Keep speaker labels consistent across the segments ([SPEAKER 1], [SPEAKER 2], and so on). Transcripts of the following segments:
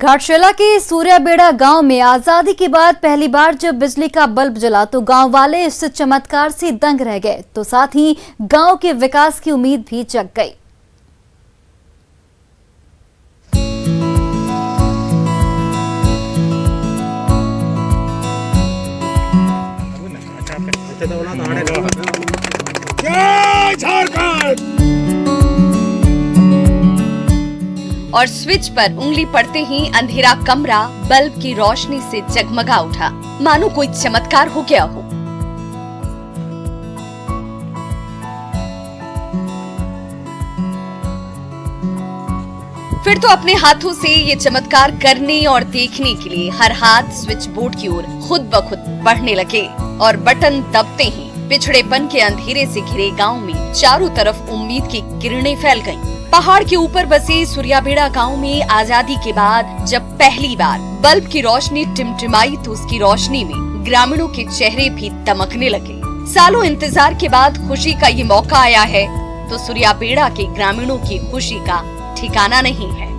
[SPEAKER 1] घाटशिला के सूर्याबेड़ा गांव में आजादी के बाद पहली बार जब बिजली का बल्ब जला तो गांव वाले इस चमत्कार से दंग रह गए, तो साथ ही गांव के विकास की उम्मीद भी जग गई।
[SPEAKER 2] जय झारखंड।
[SPEAKER 3] और स्विच पर उंगली पड़ते ही अंधेरा कमरा बल्ब की रोशनी से जगमगा उठा, मानो कोई चमत्कार हो गया हो। फिर तो अपने हाथों से ये चमत्कार करने और देखने के लिए हर हाथ स्विच बोर्ड की ओर खुद ब खुद बढ़ने लगे और बटन दबते ही पिछड़ेपन के अंधेरे से घिरे गांव में चारों तरफ उम्मीद की किरणें फैल गईं। पहाड़ के ऊपर बसे सूर्याबेड़ा गांव में आजादी के बाद जब पहली बार बल्ब की रोशनी टिमटिमाई तो उसकी रोशनी में ग्रामीणों के चेहरे भी दमकने लगे। सालों इंतजार के बाद खुशी का ये मौका आया है तो सूर्याबेड़ा के ग्रामीणों की खुशी का ठिकाना नहीं है।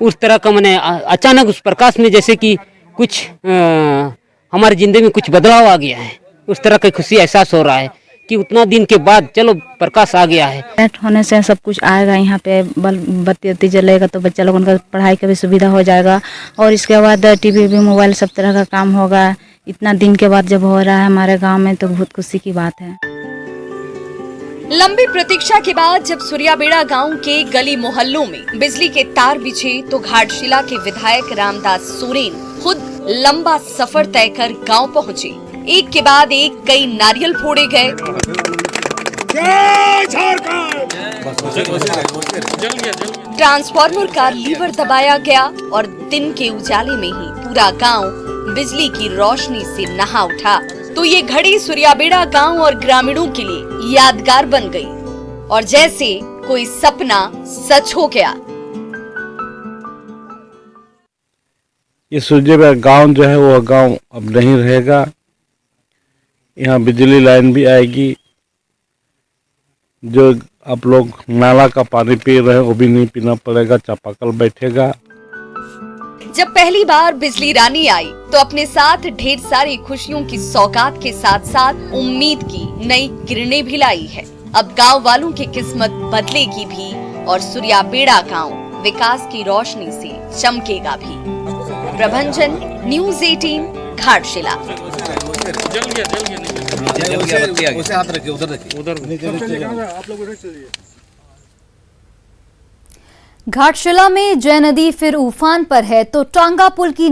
[SPEAKER 4] उस तरह का मैंने अचानक उस प्रकाश में जैसे कि कुछ हमारी जिंदगी में कुछ बदलाव आ गया है, उस तरह की खुशी एहसास हो रहा है कि उतना दिन के बाद चलो प्रकाश आ गया है।
[SPEAKER 5] नेट होने से सब कुछ आएगा, यहाँ पे बल्ब बत्ती जलेगा तो बच्चा लोगों का पढ़ाई का भी सुविधा हो जाएगा और इसके बाद टीवी भी मोबाइल सब तरह का काम होगा। इतना दिन के बाद जब हो रहा है हमारे गांव में तो बहुत खुशी की बात है।
[SPEAKER 3] लंबी प्रतीक्षा के बाद जब सूर्याबेड़ा गांव के गली मोहल्लों में बिजली के तार बिछे तो घाटशिला के विधायक रामदास सोरेन खुद लंबा सफर तय कर गांव पहुंचे। एक के बाद एक कई नारियल फोड़े गए।
[SPEAKER 2] जय झारखंड।
[SPEAKER 3] ट्रांसफार्मर का लीवर दबाया गया और दिन के उजाले में ही पूरा गांव बिजली की रोशनी से नहा उठा। तो ये घड़ी सूर्याबेड़ा गांव और ग्रामीणों के लिए यादगार बन गई और जैसे कोई सपना सच हो गया।
[SPEAKER 6] ये सूर्याबेड़ा गांव जो है वो गांव अब नहीं रहेगा। यहाँ बिजली लाइन भी आएगी। जो आप लोग नाला का पानी पी रहे हैं वो भी नहीं पीना पड़ेगा, चापाकल बैठेगा।
[SPEAKER 3] जब पहली बार बिजली रानी आई तो अपने साथ ढेर सारी खुशियों की सौगात के साथ साथ उम्मीद की नई किरणें भी लाई है। अब गांव वालों की किस्मत बदलेगी भी और सूर्याबेड़ा गांव विकास की रोशनी से चमकेगा भी। प्रभंजन, न्यूज़ 18, घाटशिला।
[SPEAKER 1] घाटशिला में जय नदी फिर उफान पर है तो टांगा पुल की